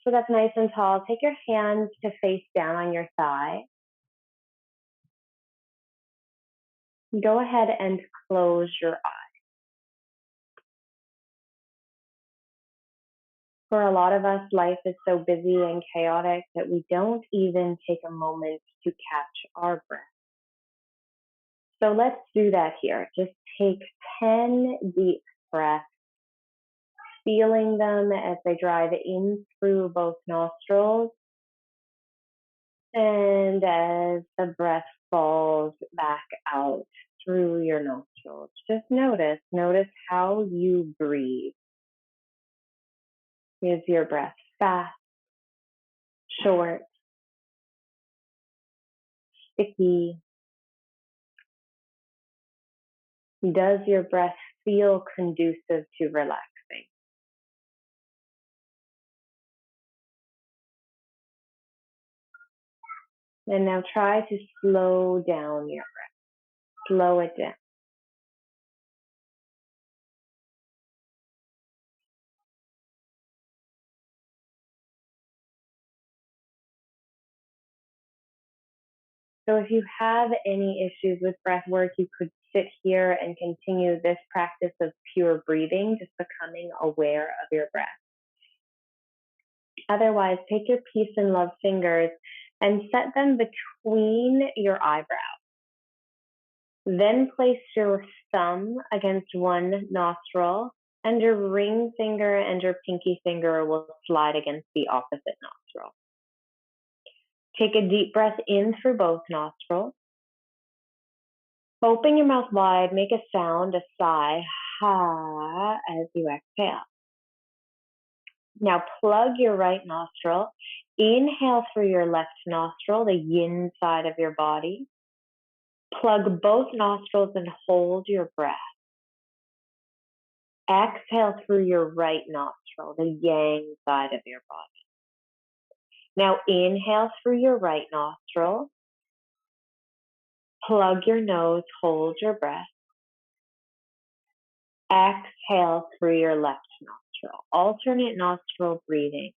Sit up nice and tall. Take your hands to face down on your thigh. Go ahead and close your eyes. For a lot of us, life is so busy and chaotic that we don't even take a moment to catch our breath. So let's do that here. Just take 10 deep breaths, feeling them as they drive in through both nostrils and as the breath falls back out through your nostrils. Just notice how you breathe. Is your breath fast, short, sticky? Does your breath feel conducive to relaxing? And now try to slow down your breath. Slow it down. So if you have any issues with breath work, you could sit here and continue this practice of pure breathing, just becoming aware of your breath. Otherwise, take your peace and love fingers and set them between your eyebrows. Then place your thumb against one nostril, and your ring finger and your pinky finger will slide against the opposite nostril. Take a deep breath in through both nostrils. Open your mouth wide, make a sound, a sigh, ha, as you exhale. Now plug your right nostril. Inhale through your left nostril, the yin side of your body. Plug both nostrils and hold your breath. Exhale through your right nostril, the yang side of your body. Now inhale through your right nostril. Plug your nose, hold your breath. Exhale through your left nostril. Alternate nostril breathing.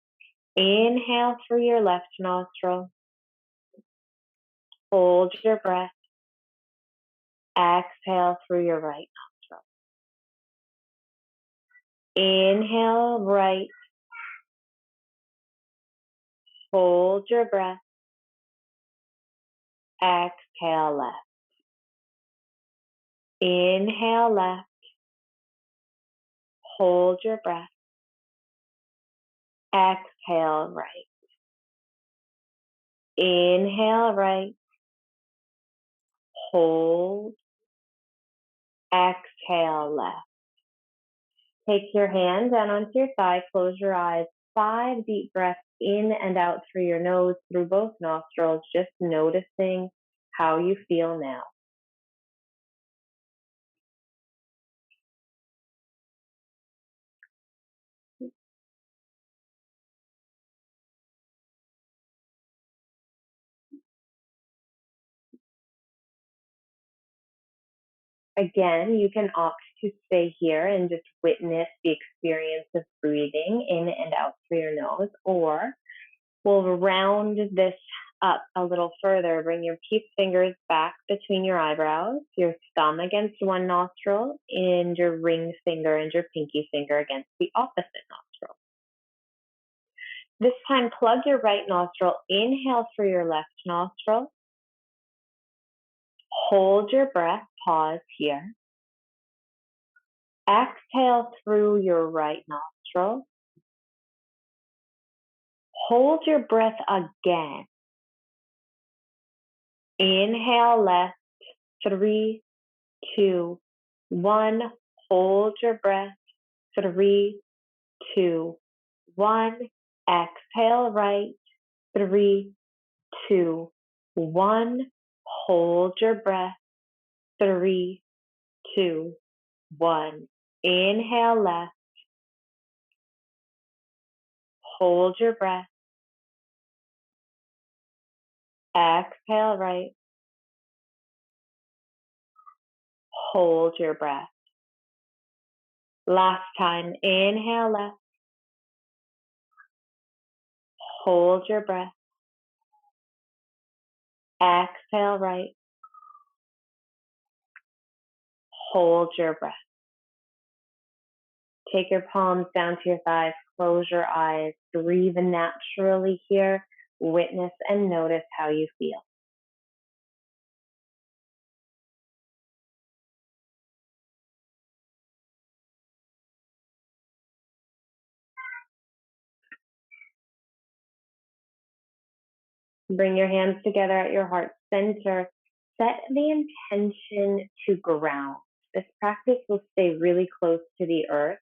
Inhale through your left nostril. Hold your breath. Exhale through your right nostril. Inhale right. Hold your breath. Exhale left. Inhale left. Hold your breath. Exhale right. Inhale right. Hold. Exhale left. Take your hand down onto your thigh. Close your eyes. 5 deep breaths in and out through your nose, through both nostrils, just noticing how you feel now. Again, you can opt to stay here and just witness the experience of breathing in and out through your nose, or we'll round this up a little further. Bring your peace fingers back between your eyebrows, your thumb against one nostril, and your ring finger and your pinky finger against the opposite nostril. This time, plug your right nostril, inhale through your left nostril, hold your breath, pause here. Exhale through your right nostril. Hold your breath again. Inhale left, 3, 2, 1. Hold your breath, 3, 2, 1. Exhale right, 3, 2, 1. Hold your breath, 3, 2, 1. Inhale left. Hold your breath. Exhale right. Hold your breath. Last time, inhale left. Hold your breath. Exhale right. Hold your breath. Take your palms down to your thighs. Close your eyes. Breathe naturally here. Witness and notice how you feel. Bring your hands together at your heart center. Set the intention to ground. This practice will stay really close to the earth,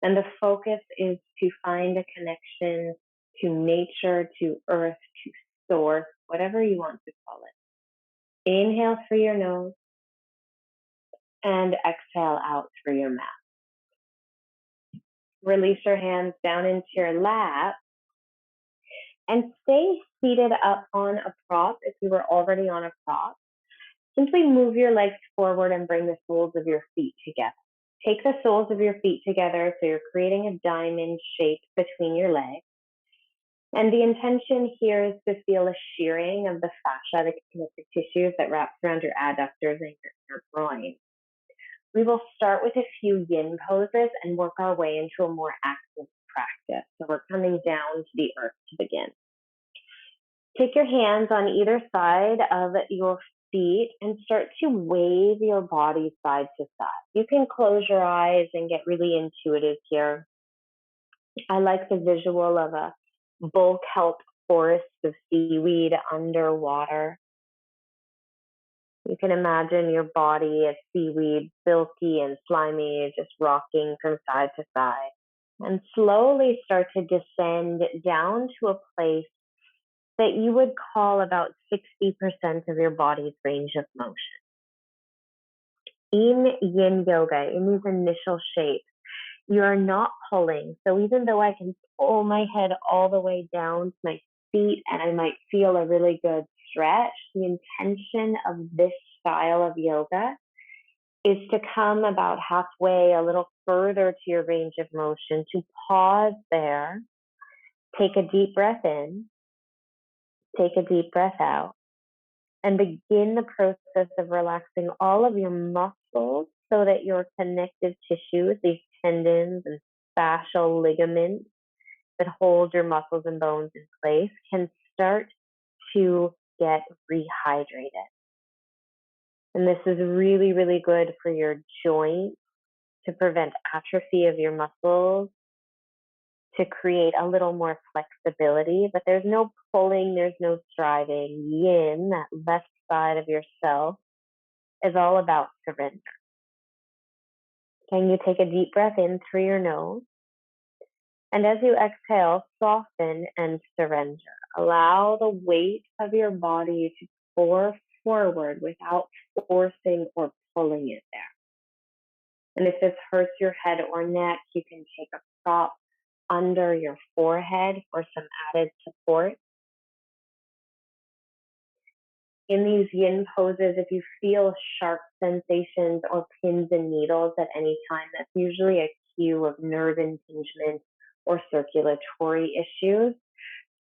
and the focus is to find a connection to nature, to earth, to source, whatever you want to call it. Inhale through your nose and exhale out through your mouth. Release your hands down into your lap and stay seated up on a prop if you were already on a prop. Simply move your legs forward and bring the soles of your feet together. Take the soles of your feet together so you're creating a diamond shape between your legs. And the intention here is to feel a shearing of the fascia, the connective tissues that wraps around your adductors and your groin. We will start with a few yin poses and work our way into a more active practice. So we're coming down to the earth to begin. Take your hands on either side of your feet and start to wave your body side to side. You can close your eyes and get really intuitive here. I like the visual of a bull kelp forest of seaweed underwater. You can imagine your body as seaweed, silky and slimy, just rocking from side to side. And slowly start to descend down to a place that you would call about 60% of your body's range of motion. In yin yoga, in these initial shapes, you are not pulling. So even though I can pull my head all the way down to my feet and I might feel a really good stretch, the intention of this style of yoga is to come about halfway, a little further to your range of motion, to pause there, take a deep breath in, take a deep breath out, and begin the process of relaxing all of your muscles so that your connective tissues, these tendons and fascial ligaments that hold your muscles and bones in place, can start to get rehydrated. And this is really, really good for your joints to prevent atrophy of your muscles, to create a little more flexibility. But there's no pulling, there's no striving. Yin, that left side of yourself, is all about surrender. Can you take a deep breath in through your nose? And as you exhale, soften and surrender. Allow the weight of your body to pour forward without forcing or pulling it there. And if this hurts your head or neck, you can take a prop under your forehead for some added support. In these yin poses, if you feel sharp sensations or pins and needles at any time, that's usually a cue of nerve impingement or circulatory issues.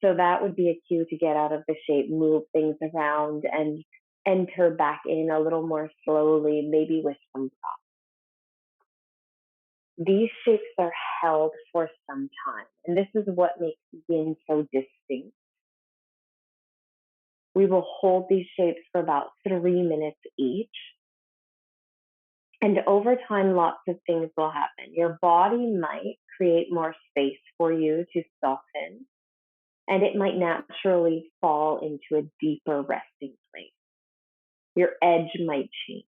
So that would be a cue to get out of the shape, move things around, and enter back in a little more slowly, maybe with some props. These shapes are held for some time, and this is what makes yin so distinct. We will hold these shapes for about 3 minutes each. And over time, lots of things will happen. Your body might create more space for you to soften, and it might naturally fall into a deeper resting place. Your edge might change.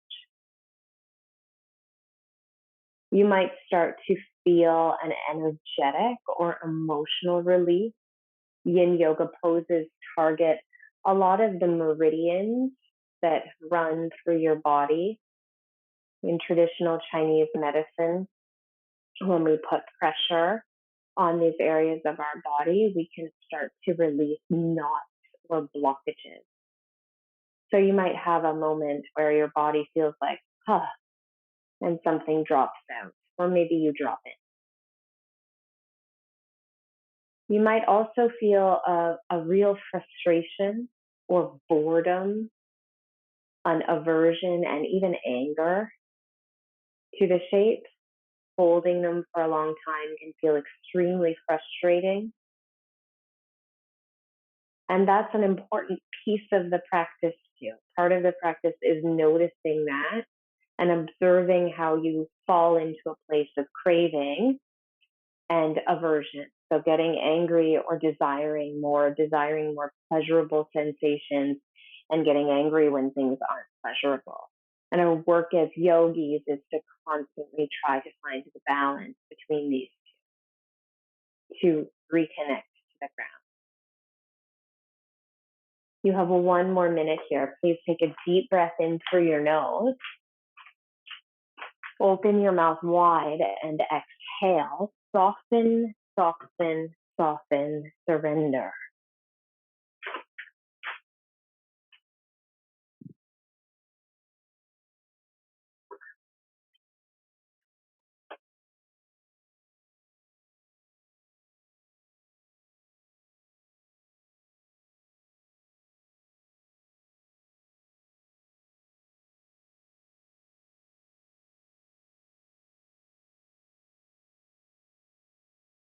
You might start to feel an energetic or emotional release. Yin yoga poses target a lot of the meridians that run through your body. In traditional Chinese medicine, when we put pressure on these areas of our body, we can start to release knots or blockages. So you might have a moment where your body feels like, huh, and something drops out, or maybe you drop it. You might also feel a real frustration or boredom, an aversion, and even anger to the shapes. Holding them for a long time can feel extremely frustrating. And that's an important piece of the practice too. Part of the practice is noticing that and observing how you fall into a place of craving and aversion. So getting angry or desiring more pleasurable sensations, and getting angry when things aren't pleasurable. And our work as yogis is to constantly try to find the balance between these two to reconnect to the ground. You have 1 more minute here. Please take a deep breath in through your nose. Open your mouth wide and exhale. Soften, soften, soften, surrender.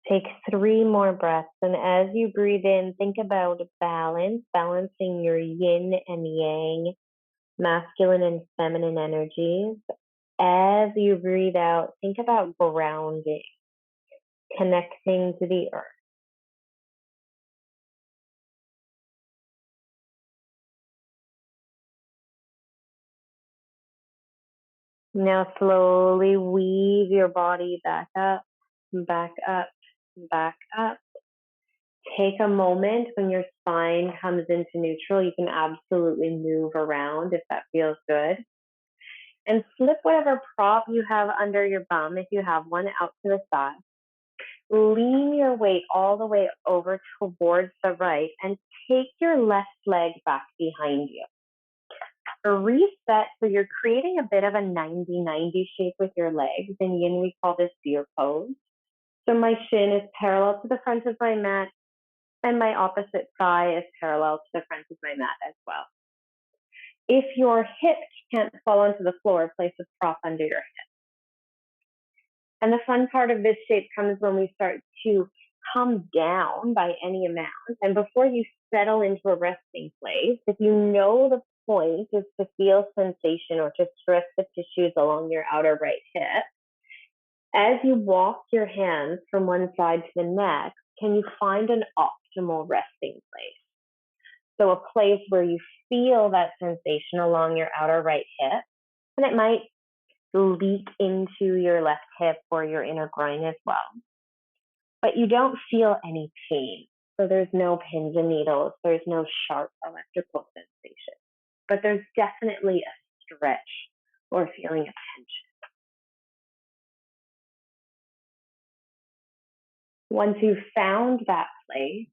Take 3 more breaths. And as you breathe in, think about balance, balancing your yin and yang, masculine and feminine energies. As you breathe out, think about grounding, connecting to the earth. Now slowly weave your body back up, back up, back up. Take a moment when your spine comes into neutral. You can absolutely move around if that feels good. And flip whatever prop you have under your bum, if you have one, out to the side. Lean your weight all the way over towards the right and take your left leg back behind you. Reset, so you're creating a bit of a 90-90 shape with your legs. In yin, we call this deer pose. So my shin is parallel to the front of my mat, and my opposite thigh is parallel to the front of my mat as well. If your hips can't fall onto the floor, place a prop under your hips. And the fun part of this shape comes when we start to come down by any amount. And before you settle into a resting place, if you know the point is to feel sensation or to stress the tissues along your outer right hip, as you walk your hands from one side to the next, can you find an optimal resting place? So a place where you feel that sensation along your outer right hip, and it might leak into your left hip or your inner groin as well. But you don't feel any pain. So there's no pins and needles. There's no sharp electrical sensation. But there's definitely a stretch or feeling of tension. Once you've found that place,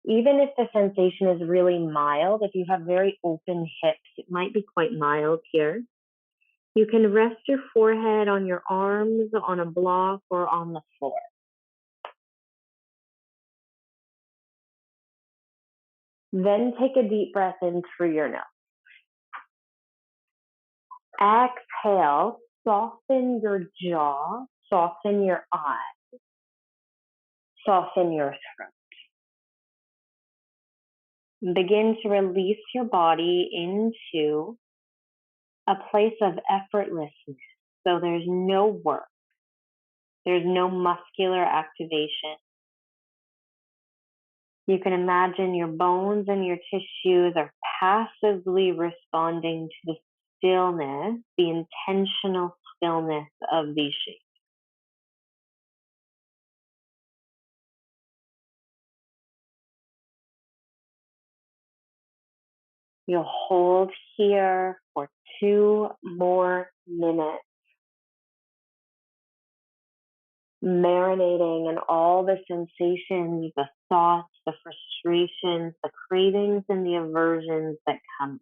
even if the sensation is really mild, if you have very open hips, it might be quite mild here. You can rest your forehead on your arms, on a block, or on the floor. Then take a deep breath in through your nose. Exhale, soften your jaw, soften your eyes, soften your throat. Begin to release your body into a place of effortlessness. So there's no work. There's no muscular activation. You can imagine your bones and your tissues are passively responding to the stillness, the intentional stillness of these shapes. You'll hold here for 2 more minutes, marinating in all the sensations, the thoughts, the frustrations, the cravings, and the aversions that come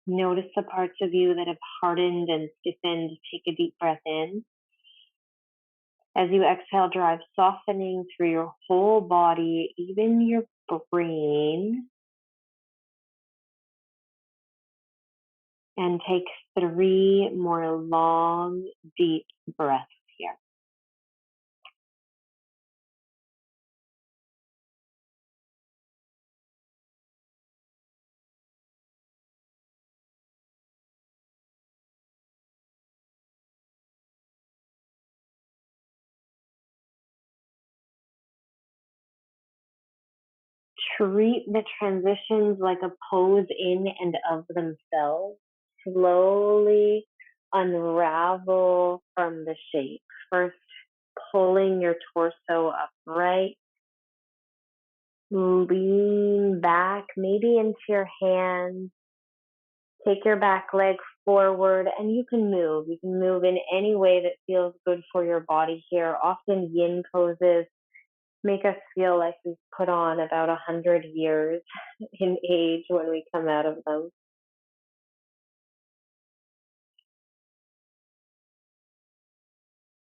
Notice the parts of you that have hardened and stiffened. Take a deep breath in. As you exhale, drive softening through your whole body, even your brain. And take 3 more long, deep breaths here. Treat the transitions like a pose in and of themselves. Slowly unravel from the shape. First, pulling your torso upright. Lean back, maybe into your hands. Take your back leg forward and you can move. You can move in any way that feels good for your body here. Often yin poses make us feel like we've put on about 100 years in age when we come out of them.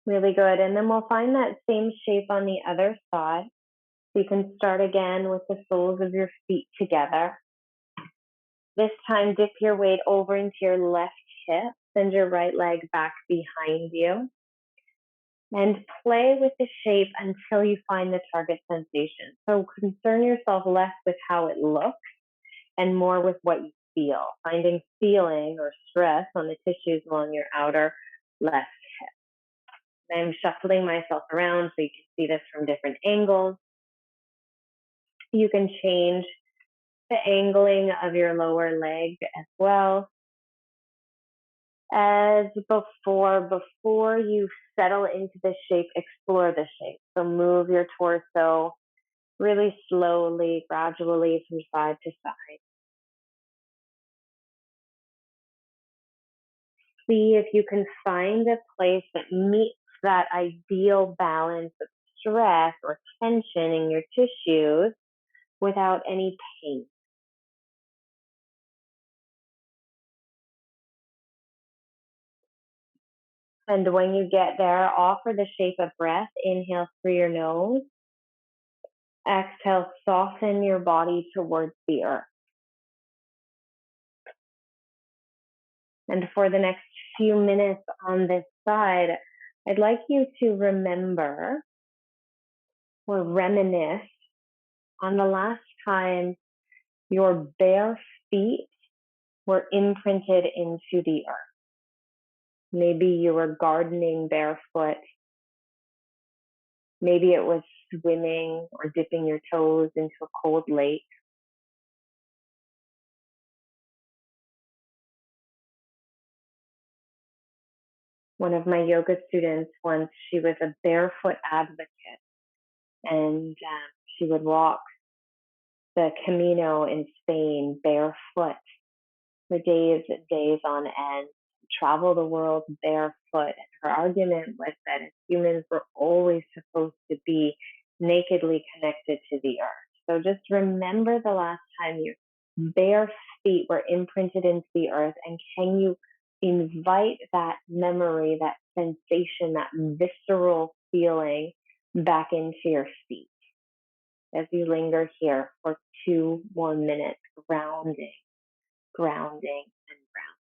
Really good. And then we'll find that same shape on the other side. So you can start again with the soles of your feet together. This time, dip your weight over into your left hip. Send your right leg back behind you. And play with the shape until you find the target sensation. So concern yourself less with how it looks and more with what you feel, finding feeling or stress on the tissues along your outer left hip. I'm shuffling myself around so you can see this from different angles. You can change the angling of your lower leg as well. As before you settle into the shape, explore the shape. So move your torso really slowly, gradually from side to side. See if you can find a place that meets that ideal balance of stress or tension in your tissues without any pain. And when you get there, offer the shape of breath. Inhale through your nose. Exhale, soften your body towards the earth. And for the next few minutes on this side, I'd like you to remember or reminisce on the last time your bare feet were imprinted into the earth. Maybe you were gardening barefoot. Maybe it was swimming or dipping your toes into a cold lake. One of my yoga students once, she was a barefoot advocate, and she would walk the Camino in Spain barefoot for days and days on end, travel the world barefoot. And her argument was that as humans, we're always supposed to be nakedly connected to the earth. So just remember the last time your bare feet were imprinted into the earth, and can you invite that memory, that sensation, that visceral feeling back into your feet as you linger here for 2 more minutes, grounding, grounding, and grounding.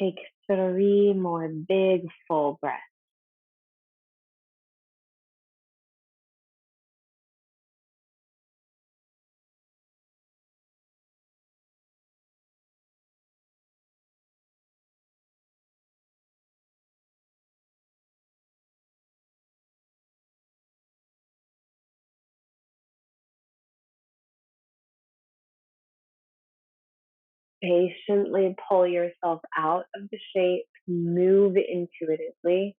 Take 3 more big full breaths. Patiently pull yourself out of the shape, move intuitively,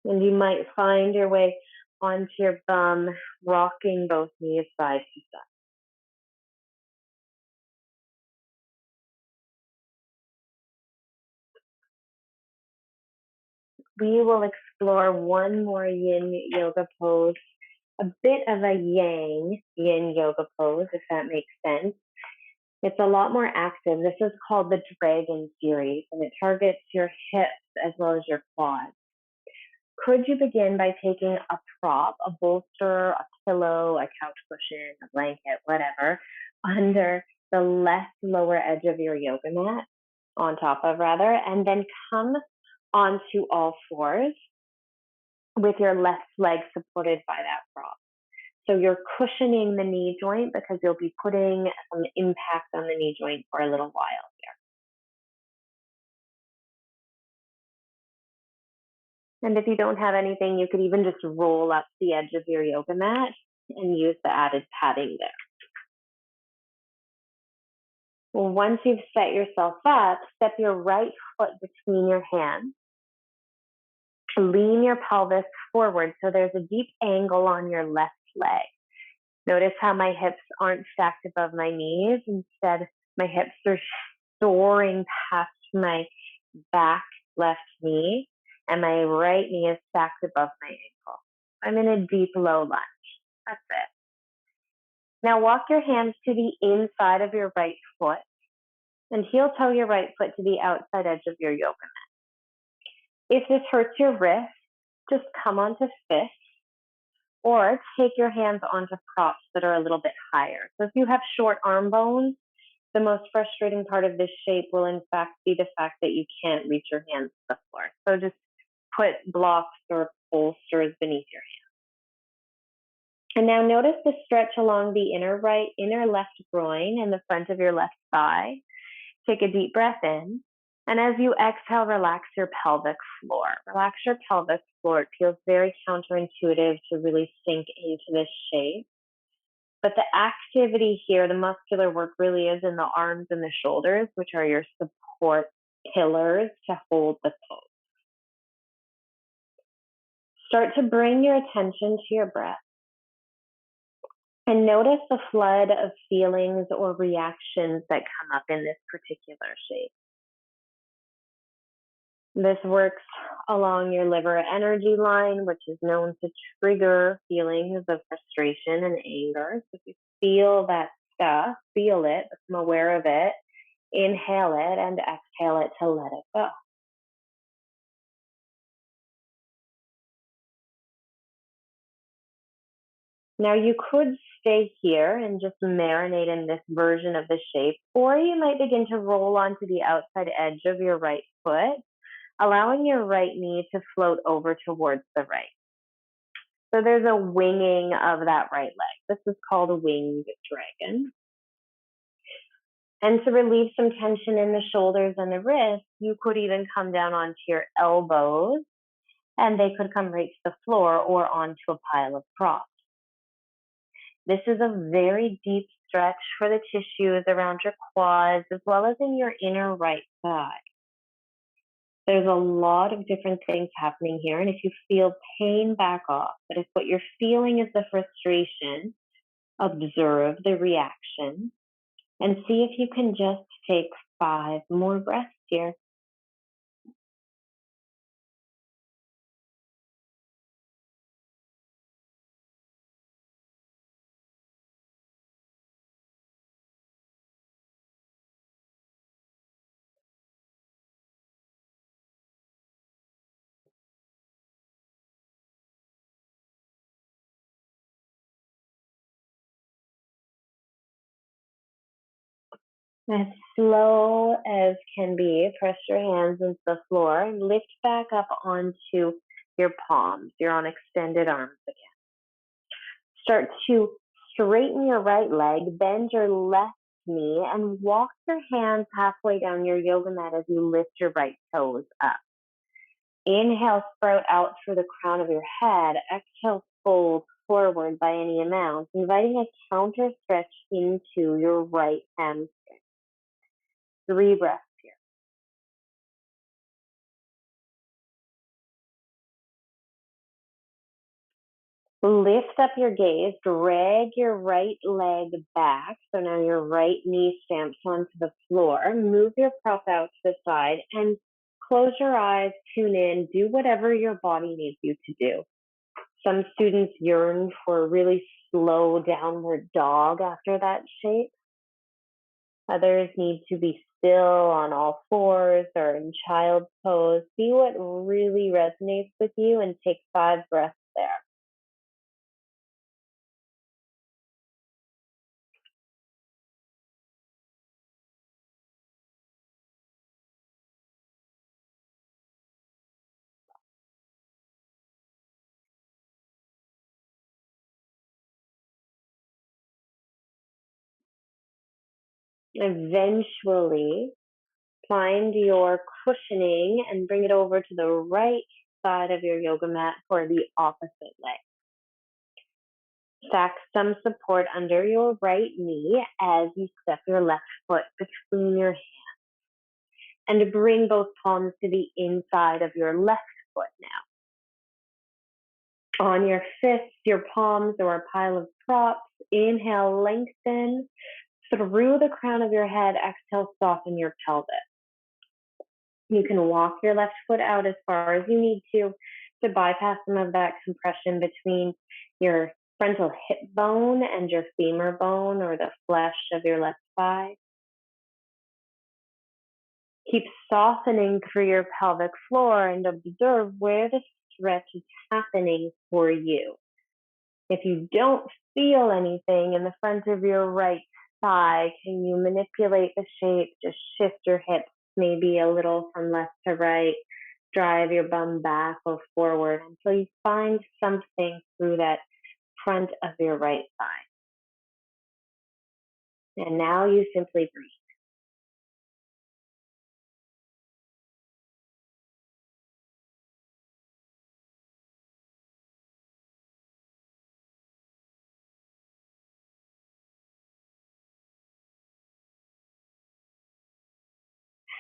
and you might find your way onto your bum, rocking both knees side to side. We will explore one more yin yoga pose, a bit of a yang yin yoga pose, if that makes sense. It's a lot more active. This is called the Dragon series, and it targets your hips as well as your quads. Could you begin by taking a prop, a bolster, a pillow, a couch cushion, a blanket, whatever, under the left lower edge of your yoga mat, on top of rather, and then come onto all fours with your left leg supported by that prop. So you're cushioning the knee joint because you'll be putting some impact on the knee joint for a little while here. And if you don't have anything, you could even just roll up the edge of your yoga mat and use the added padding there. Well, once you've set yourself up, step your right foot between your hands. Lean your pelvis forward so there's a deep angle on your left leg. Notice how my hips aren't stacked above my knees. Instead, my hips are soaring past my back left knee, and my right knee is stacked above my ankle. I'm in a deep low lunge. That's it. Now walk your hands to the inside of your right foot and heel toe your right foot to the outside edge of your yoga mat. If this hurts your wrist, just come onto fists or take your hands onto props that are a little bit higher. So if you have short arm bones, the most frustrating part of this shape will in fact be the fact that you can't reach your hands to the floor. So just put blocks or bolsters beneath your hands. And now notice the stretch along the inner left groin and the front of your left thigh. Take a deep breath in. And as you exhale, relax your pelvic floor. Relax your pelvic floor. It feels very counterintuitive to really sink into this shape. But the activity here, the muscular work really is in the arms and the shoulders, which are your support pillars to hold the pose. Start to bring your attention to your breath. And notice the flood of feelings or reactions that come up in this particular shape. This works along your liver energy line, which is known to trigger feelings of frustration and anger. So if you feel that stuff, feel it, become aware of it, inhale it, and exhale it to let it go. Now you could stay here and just marinate in this version of the shape, or you might begin to roll onto the outside edge of your right foot, allowing your right knee to float over towards the right. So there's a winging of that right leg. This is called a winged dragon. And to relieve some tension in the shoulders and the wrists, you could even come down onto your elbows, and they could come right to the floor or onto a pile of props. This is a very deep stretch for the tissues around your quads, as well as in your inner right thigh. There's a lot of different things happening here, and if you feel pain, back off. But if what you're feeling is the frustration, observe the reaction and see if you can just take 5 more breaths here. As slow as can be, press your hands into the floor and lift back up onto your palms. You're on extended arms again. Start to straighten your right leg, bend your left knee, and walk your hands halfway down your yoga mat as you lift your right toes up. Inhale, sprout out through the crown of your head. Exhale, fold forward by any amount, inviting a counter stretch into your right hamstring. 3 breaths here. Lift up your gaze, drag your right leg back. So now your right knee stamps onto the floor. Move your prop out to the side and close your eyes, tune in, do whatever your body needs you to do. Some students yearn for a really slow downward dog after that shape. Others need to be still on all fours or in child's pose. See what really resonates with you and take 5 breaths there. Eventually, find your cushioning and bring it over to the right side of your yoga mat for the opposite leg. Stack some support under your right knee as you step your left foot between your hands. And bring both palms to the inside of your left foot now. On your fists, your palms, or a pile of props, inhale, lengthen through the crown of your head. Exhale, soften your pelvis. You can walk your left foot out as far as you need to bypass some of that compression between your frontal hip bone and your femur bone or the flesh of your left thigh. Keep softening through your pelvic floor and observe where the stretch is happening for you. If you don't feel anything in the front of your right thigh, can you manipulate the shape? Just shift your hips maybe a little from left to right. Drive your bum back or forward until you find something through that front of your right thigh. And now you simply breathe.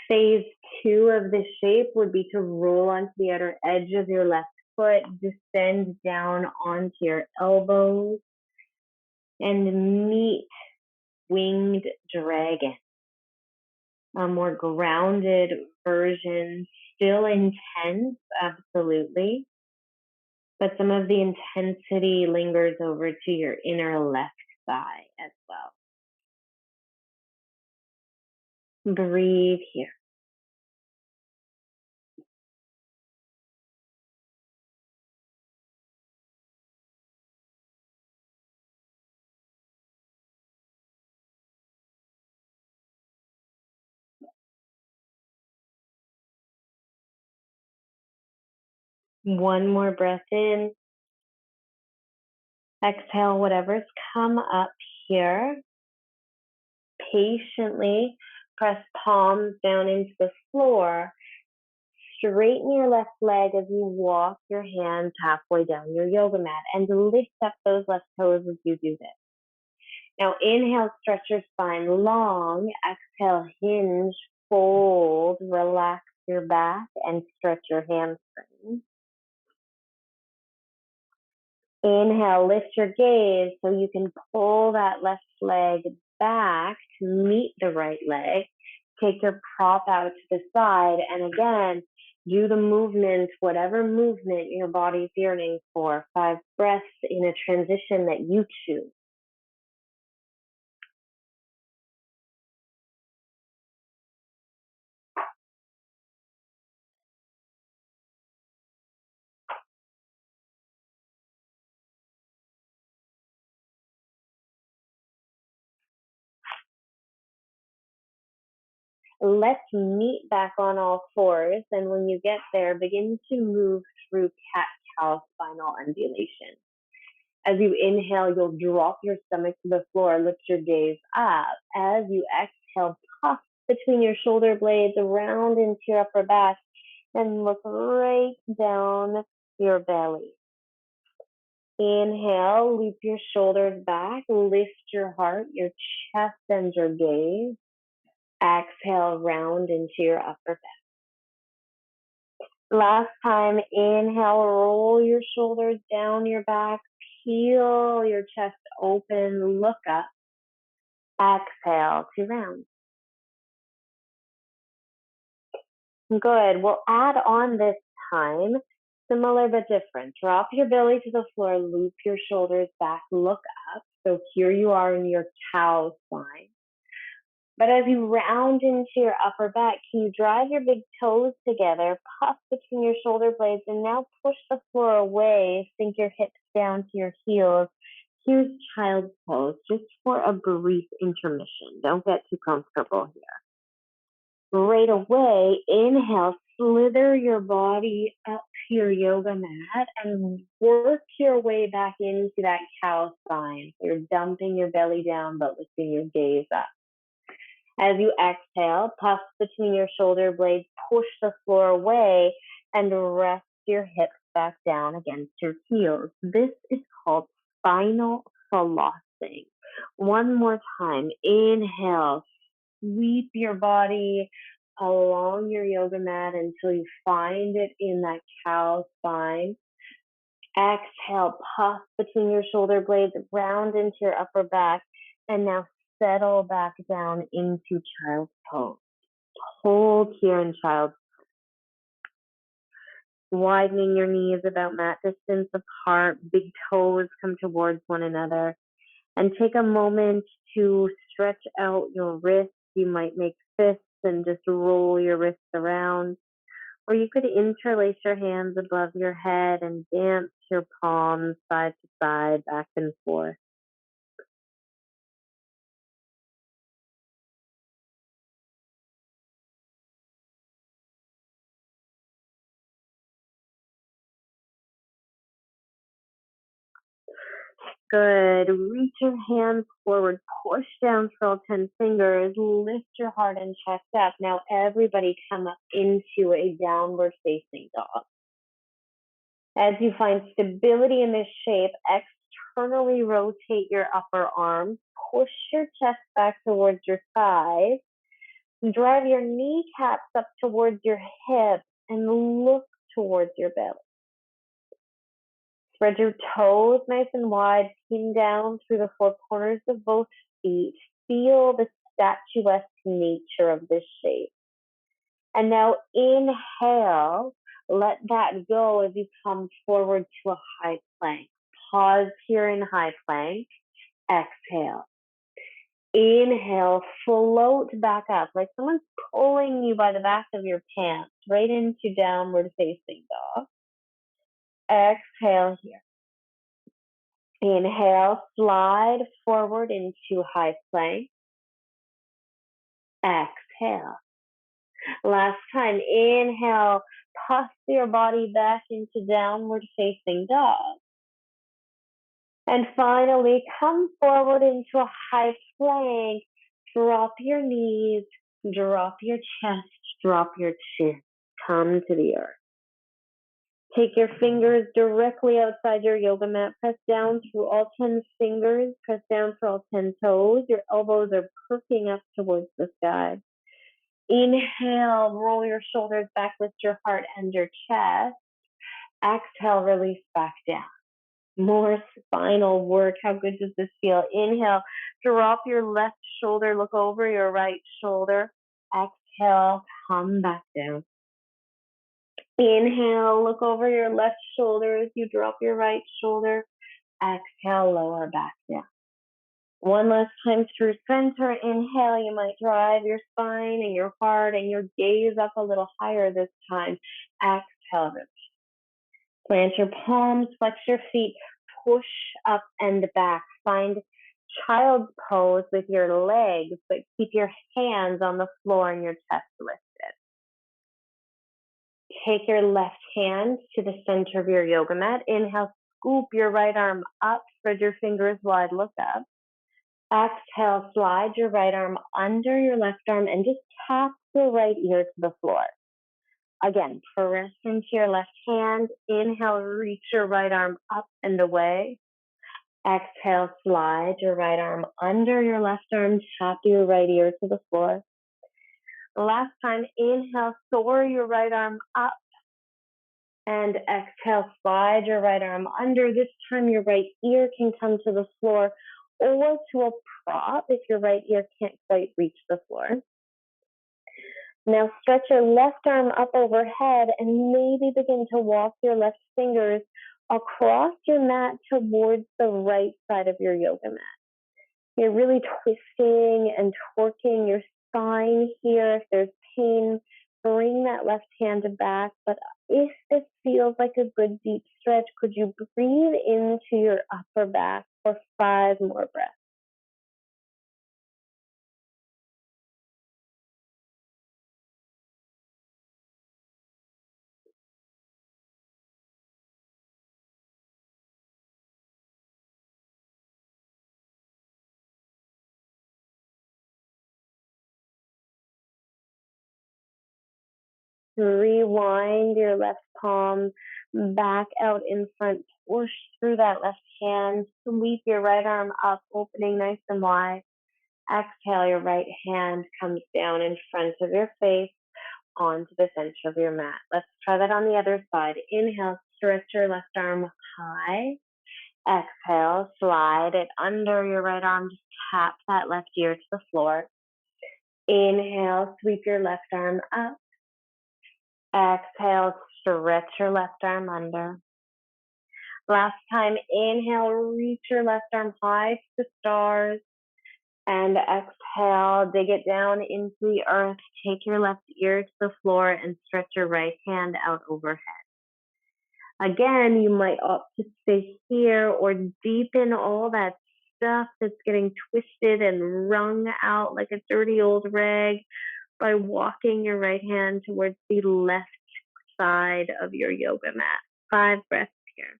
Phase 2 of this shape would be to roll onto the outer edge of your left foot, descend down onto your elbows, and meet winged dragon. A more grounded version, still intense, absolutely, but some of the intensity lingers over to your inner left thigh as well. Breathe here. One more breath in. Exhale whatever's come up here. Patiently press palms down into the floor. Straighten your left leg as you walk your hands halfway down your yoga mat and lift up those left toes as you do this. Now inhale, stretch your spine long. Exhale, hinge, fold, relax your back and stretch your hamstrings. Inhale, lift your gaze so you can pull that left leg back to meet the right leg. Take your prop out to the side and again, do the movement, whatever movement your body's yearning for. 5 breaths in a transition that you choose. Let's meet back on all fours. And when you get there, begin to move through cat-cow spinal undulation. As you inhale, you'll drop your stomach to the floor, lift your gaze up. As you exhale, puff between your shoulder blades around into your upper back and look right down your belly. Inhale, loop your shoulders back, lift your heart, your chest, and your gaze. Exhale, round into your upper back. Last time, inhale, roll your shoulders down your back, peel your chest open, look up. Exhale to round. Good. We'll add on this time, similar but different. Drop your belly to the floor, loop your shoulders back, look up. So here you are in your cow spine. But as you round into your upper back, can you drive your big toes together, puff between your shoulder blades, and now push the floor away, sink your hips down to your heels. Here's child's pose, just for a brief intermission. Don't get too comfortable here. Right away, inhale, slither your body up to your yoga mat and work your way back into that cow spine. So you're dumping your belly down, but lifting your gaze up. As you exhale, puff between your shoulder blades, push the floor away, and rest your hips back down against your heels. This is called spinal flossing. One more time. Inhale, sweep your body along your yoga mat until you find it in that cow spine. Exhale, puff between your shoulder blades, round into your upper back, and now settle back down into child's pose. Hold here in child's pose. Widening your knees about mat distance apart, big toes come towards one another, and take a moment to stretch out your wrists. You might make fists and just roll your wrists around. Or you could interlace your hands above your head and dance your palms side to side, back and forth. Good. Reach your hands forward, push down through all 10 fingers, lift your heart and chest up. Now everybody come up into a downward facing dog. As you find stability in this shape, externally rotate your upper arms, push your chest back towards your thighs, drive your kneecaps up towards your hips, and look towards your belly. Spread your toes nice and wide, pin down through the four corners of both feet. Feel the statuesque nature of this shape. And now inhale, let that go as you come forward to a high plank. Pause here in high plank. Exhale. Inhale, float back up like someone's pulling you by the back of your pants right into downward facing dog. Exhale here. Inhale, slide forward into high plank. Exhale. Last time, inhale, puff your body back into downward facing dog. And finally, come forward into a high plank. Drop your knees, drop your chest, drop your chin. Come to the earth. Take your fingers directly outside your yoga mat. Press down through all 10 fingers. Press down through all 10 toes. Your elbows are perking up towards the sky. Inhale, roll your shoulders back, lift your heart and your chest. Exhale, release back down. More spinal work. How good does this feel? Inhale, drop your left shoulder, look over your right shoulder. Exhale, come back down. Inhale, look over your left shoulder as you drop your right shoulder. Exhale, lower back down. One last time through center. Inhale, you might drive your spine and your heart and your gaze up a little higher this time. Exhale, release. Plant your palms, flex your feet, push up and back. Find child's pose with your legs, but keep your hands on the floor and your chest lifted. Take your left hand to the center of your yoga mat. Inhale, scoop your right arm up, spread your fingers wide, look up. Exhale, slide your right arm under your left arm and just tap your right ear to the floor. Again, press into your left hand. Inhale, reach your right arm up and away. Exhale, slide your right arm under your left arm, tap your right ear to the floor. Last time, inhale, soar your right arm up. And exhale, slide your right arm under. This time your right ear can come to the floor or to a prop if your right ear can't quite reach the floor. Now stretch your left arm up overhead and maybe begin to walk your left fingers across your mat towards the right side of your yoga mat. You're really twisting and torquing your spine here. If there's pain, bring that left hand back. But if this feels like a good deep stretch, could you breathe into your upper back for 5 more breaths? Rewind your left palm back out in front. Push through that left hand. Sweep your right arm up, opening nice and wide. Exhale, your right hand comes down in front of your face onto the center of your mat. Let's try that on the other side. Inhale, stretch your left arm high. Exhale, slide it under your right arm. Just tap that left ear to the floor. Inhale, sweep your left arm up. Exhale, stretch your left arm under. Last time, inhale, reach your left arm high to the stars. And exhale, dig it down into the earth. Take your left ear to the floor and stretch your right hand out overhead. Again, you might opt to stay here or deepen all that stuff that's getting twisted and wrung out like a dirty old rag by walking your right hand towards the left side of your yoga mat. 5 breaths here.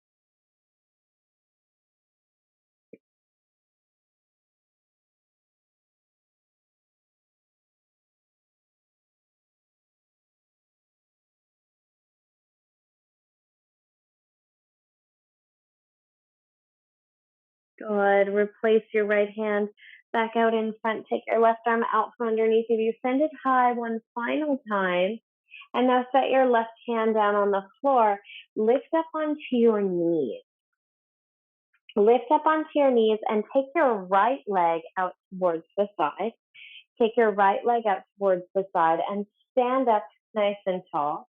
Good. Replace your right hand back out in front. Take your left arm out from underneath you. Send it high one final time. And now set your left hand down on the floor. Lift up onto your knees. Lift up onto your knees and take your right leg out towards the side. Take your right leg out towards the side and stand up nice and tall.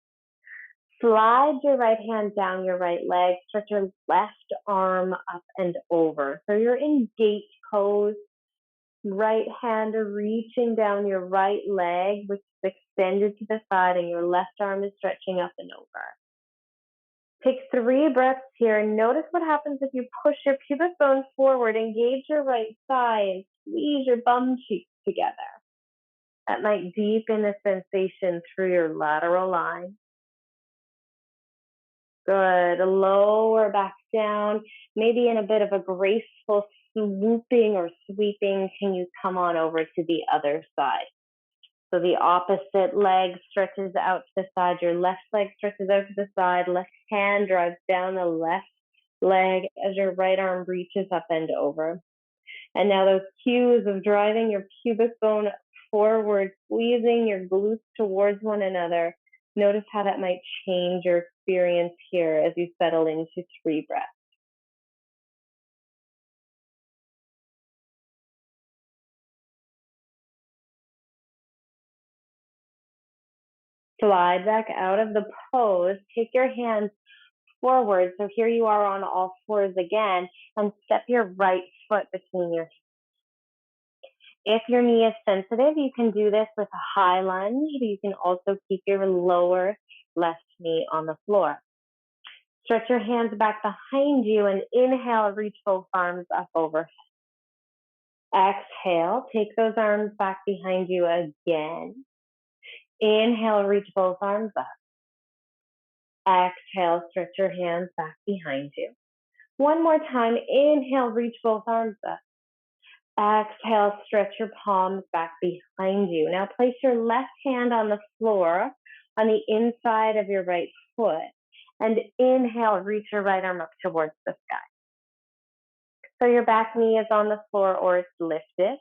Slide your right hand down your right leg. Stretch your left arm up and over. So you're in gate pose. Right hand reaching down your right leg, which is extended to the side, and your left arm is stretching up and over. Take 3 breaths here and notice what happens if you push your pubic bone forward, engage your right thigh, and squeeze your bum cheeks together. That might deepen the sensation through your lateral line. Good. Lower back down, maybe in a bit of a graceful swooping or sweeping. Can you come on over to the other side? So the opposite leg stretches out to the side. Your left leg stretches out to the side. Left hand drives down the left leg as your right arm reaches up and over. And now those cues of driving your pubic bone forward, squeezing your glutes towards one another. Notice how that might change your experience here as you settle into 3 breaths. Slide back out of the pose. Take your hands forward. So here you are on all fours again, and step your right foot between your hands. If your knee is sensitive, you can do this with a high lunge. You can also keep your lower left knee on the floor. Stretch your hands back behind you and inhale, reach both arms up overhead. Exhale, take those arms back behind you again. Inhale, reach both arms up. Exhale, stretch your hands back behind you. One more time, inhale, reach both arms up. Exhale, stretch your palms back behind you. Now place your left hand on the floor on the inside of your right foot. And inhale, reach your right arm up towards the sky. So your back knee is on the floor or it's lifted.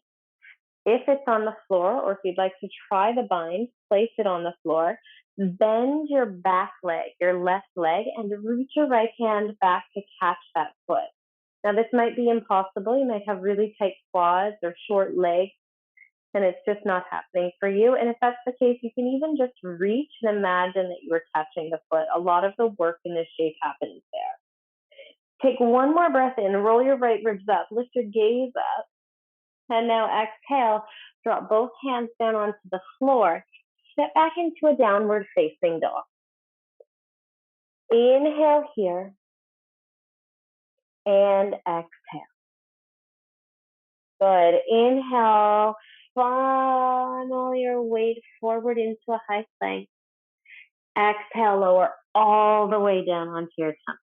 If it's on the floor, or if you'd like to try the bind, place it on the floor. Bend your back leg, your left leg, and reach your right hand back to catch that foot. Now, this might be impossible. You might have really tight quads or short legs, and it's just not happening for you. And if that's the case, you can even just reach and imagine that you are touching the foot. A lot of the work in this shape happens there. Take one more breath in, roll your right ribs up, lift your gaze up, and now exhale, drop both hands down onto the floor. Step back into a downward facing dog. Inhale here and exhale. Good. Inhale, funnel your weight forward into a high plank. Exhale, lower all the way down onto your tongue.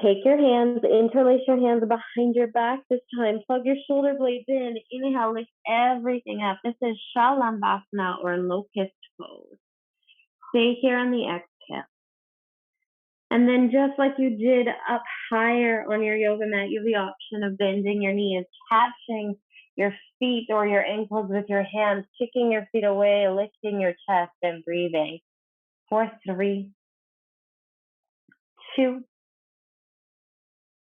Take your hands, interlace your hands behind your back this time. Plug your shoulder blades in. Inhale, lift everything up. This is Shalabhasana or locust pose. Stay here on the exhale. And then just like you did up higher on your yoga mat, you have the option of bending your knees, catching your feet or your ankles with your hands, kicking your feet away, lifting your chest and breathing. For 3, 2,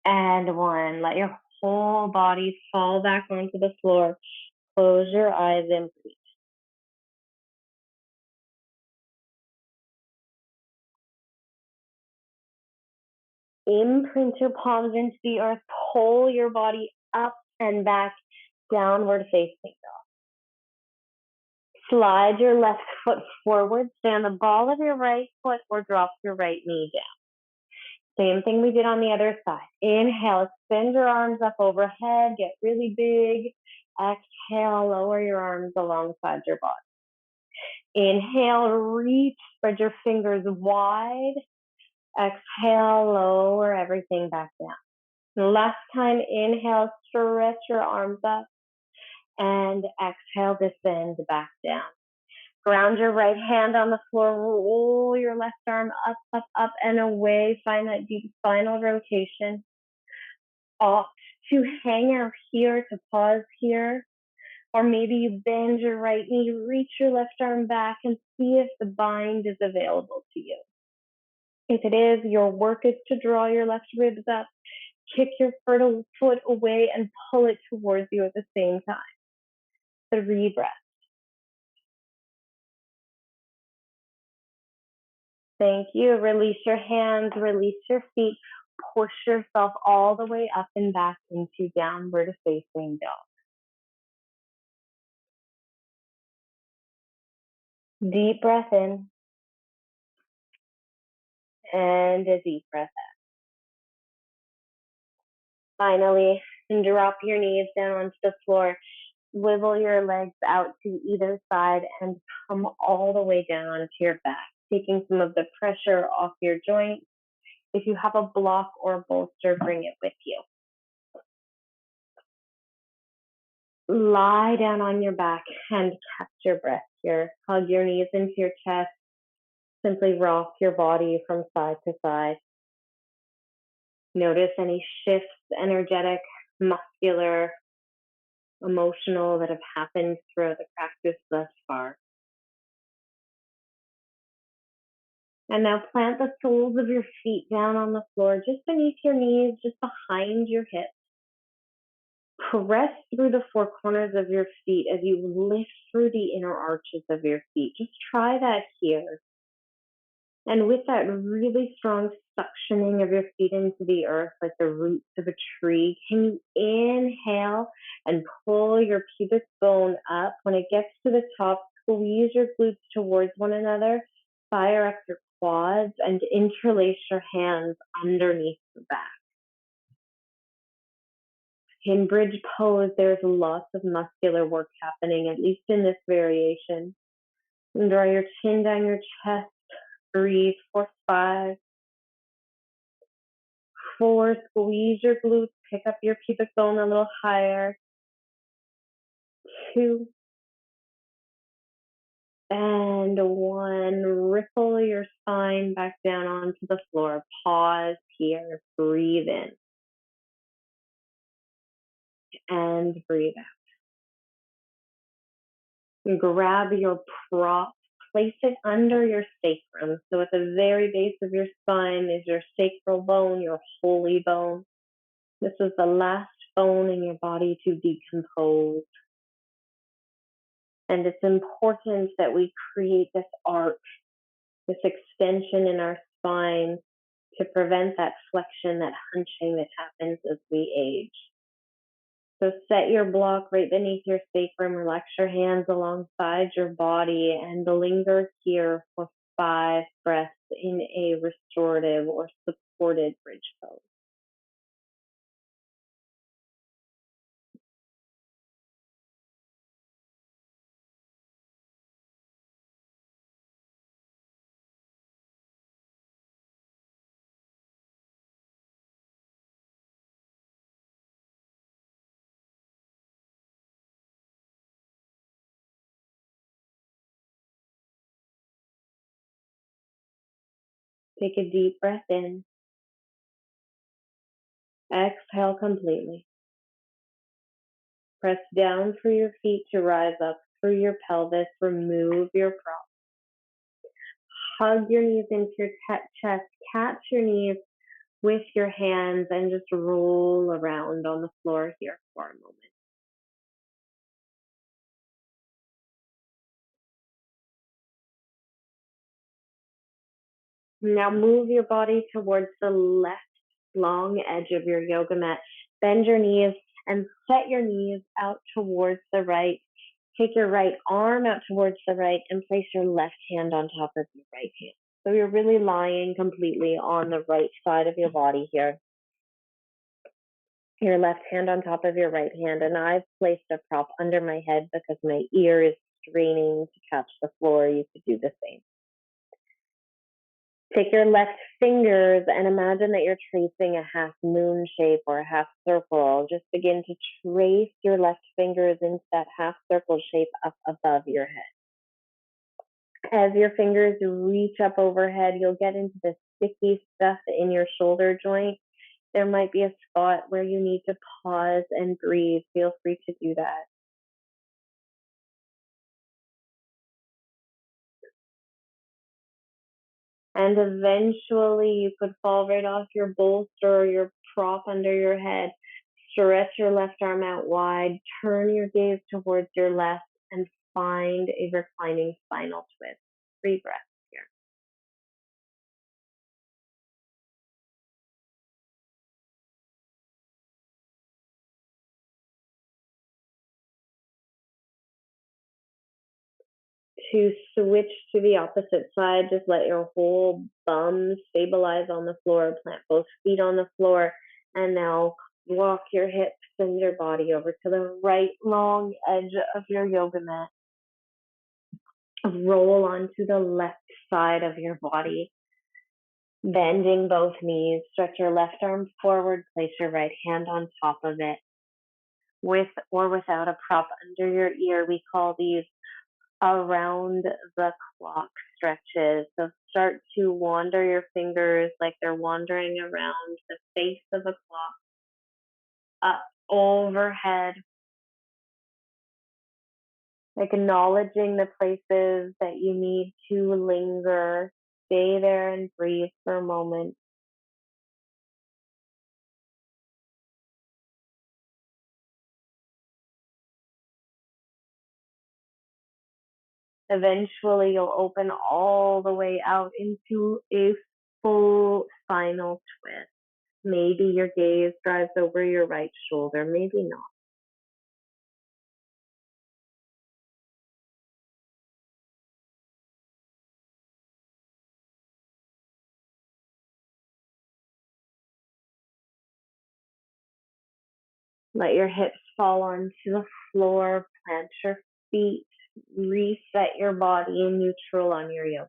and 1. Let your whole body fall back onto the floor. Close your eyes and breathe. Imprint your palms into the earth. Pull your body up and back, downward facing dog. Slide your left foot forward. Stay on the ball of your right foot or drop your right knee down. Same thing we did on the other side. Inhale, extend your arms up overhead, get really big. Exhale, lower your arms alongside your body. Inhale, reach, spread your fingers wide. Exhale, lower everything back down. Last time, inhale, stretch your arms up. And exhale, descend back down. Ground your right hand on the floor, roll your left arm up, up, up, and away. Find that deep spinal rotation. Opt to hang out here, to pause here. Or maybe you bend your right knee, reach your left arm back, and see if the bind is available to you. If it is, your work is to draw your left ribs up, kick your foot away, and pull it towards you at the same time. 3 breaths. Thank you. Release your hands, release your feet, push yourself all the way up and back into downward facing dog. Deep breath in and a deep breath out. Finally, drop your knees down onto the floor, swivel your legs out to either side and come all the way down onto your back, taking some of the pressure off your joints. If you have a block or bolster, bring it with you. Lie down on your back and catch your breath here. Hug your knees into your chest. Simply rock your body from side to side. Notice any shifts, energetic, muscular, emotional, that have happened throughout the practice thus far. And now plant the soles of your feet down on the floor, just beneath your knees, just behind your hips. Press through the 4 corners of your feet as you lift through the inner arches of your feet. Just try that here. And with that really strong suctioning of your feet into the earth, like the roots of a tree, can you inhale and pull your pubic bone up? When it gets to the top, squeeze your glutes towards one another, fire up your quads, and interlace your hands underneath the back. In bridge pose, there's lots of muscular work happening, at least in this variation. And draw your chin down your chest. Breathe for 5, 4. Squeeze your glutes. Pick up your pubic bone a little higher. 2. And 1. Ripple your spine back down onto the floor. Pause here. Breathe in. And breathe out. Grab your prop, place it under your sacrum. So at the very base of your spine is your sacral bone, your holy bone. This is the last bone in your body to decompose. And it's important that we create this arc, this extension in our spine to prevent that flexion, that hunching that happens as we age. So set your block right beneath your sacrum, relax your hands alongside your body, and linger here for 5 breaths in a restorative or supported bridge pose. Take a deep breath in. Exhale completely. Press down through your feet to rise up through your pelvis. Remove your prop. Hug your knees into your chest. Catch your knees with your hands and just roll around on the floor here for a moment. Now move your body towards the left long edge of your yoga mat. Bend your knees and set your knees out towards the right. Take your right arm out towards the right and place your left hand on top of your right hand. So you're really lying completely on the right side of your body here. Your left hand on top of your right hand, and I've placed a prop under my head because my ear is straining to catch the floor. You could do the same. Take your left fingers and imagine that you're tracing a half moon shape or a half circle. Just begin to trace your left fingers into that half circle shape up above your head. As your fingers reach up overhead, you'll get into the sticky stuff in your shoulder joint. There might be a spot where you need to pause and breathe. Feel free to do that. And eventually you could fall right off your bolster or your prop under your head. Stretch your left arm out wide, turn your gaze towards your left, and find a reclining spinal twist. 3 breaths here. To switch to the opposite side, just let your whole bum stabilize on the floor, plant both feet on the floor, and now walk your hips and your body over to the right long edge of your yoga mat. Roll onto the left side of your body, bending both knees. Stretch your left arm forward, place your right hand on top of it. With or without a prop under your ear, we call these around the clock stretches. So start to wander your fingers like they're wandering around the face of a clock, up overhead, acknowledging the places that you need to linger. Stay there and breathe for a moment. Eventually, you'll open all the way out into a full spinal twist. Maybe your gaze drives over your right shoulder, maybe not. Let your hips fall onto the floor, plant your feet, reset your body in neutral on your yoga.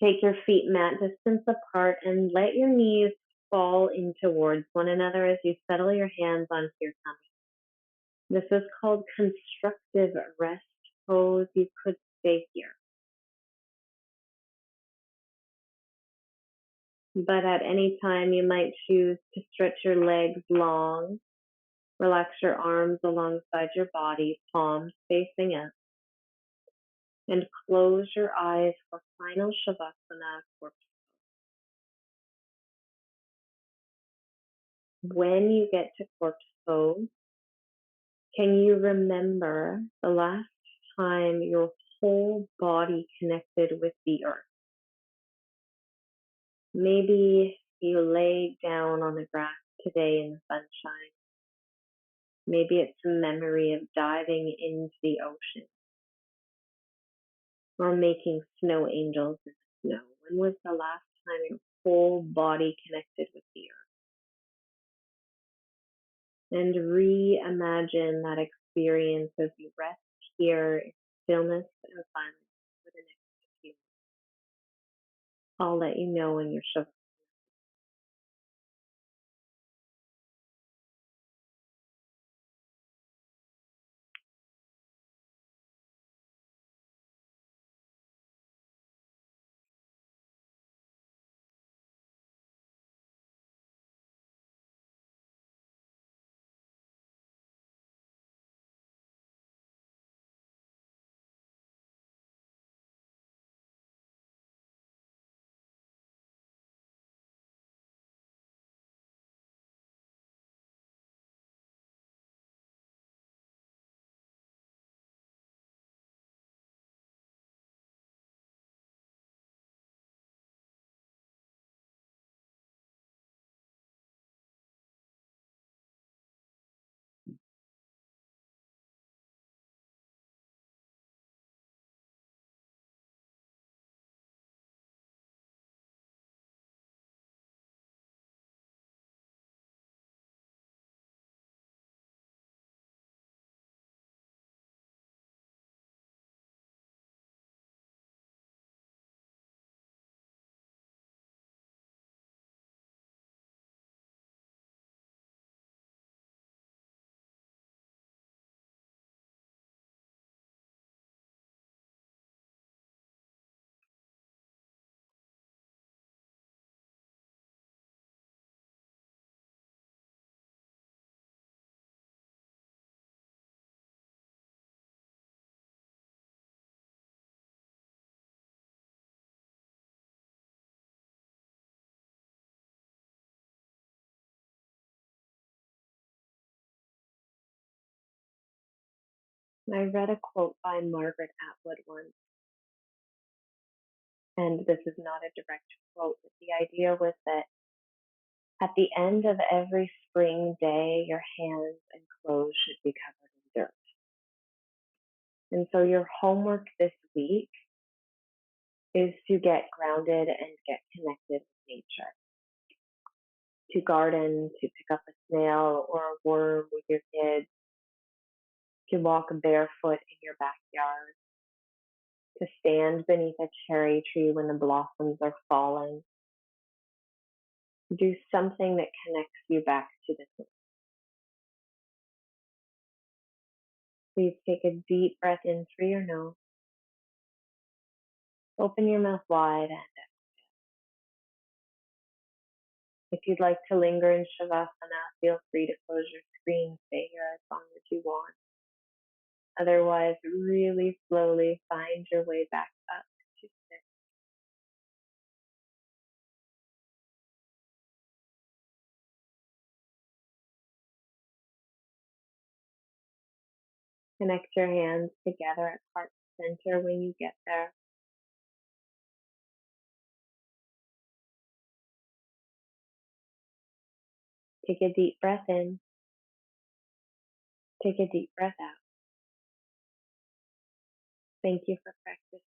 Take your feet mat distance apart and let your knees fall in towards one another as you settle your hands onto your tummy. This is called constructive rest pose. You could stay here. But at any time, you might choose to stretch your legs long, relax your arms alongside your body, palms facing up, and close your eyes for final Shavasana. When you get to corpse pose, can you remember the last time your whole body connected with the earth? Maybe you lay down on the grass today in the sunshine. Maybe it's a memory of diving into the ocean or making snow angels in the snow. When was the last time your whole body connected with the earth? And reimagine that experience as you rest here in stillness and silence for the next few minutes. I'll let you know when you're sure. I read a quote by Margaret Atwood once, and this is not a direct quote, but the idea was that at the end of every spring day, your hands and clothes should be covered in dirt. And so your homework this week is to get grounded and get connected with nature. To garden, to pick up a snail or a worm with your kids, to walk barefoot in your backyard, to stand beneath a cherry tree when the blossoms are falling. Do something that connects you back to this moment. Please take a deep breath in through your nose. Open your mouth wide. And if you'd like to linger in Shavasana, feel free to close your screen. Stay here as long as you want. Otherwise, really slowly find your way back up to sit. Connect your hands together at heart center when you get there. Take a deep breath in. Take a deep breath out. Thank you for practicing.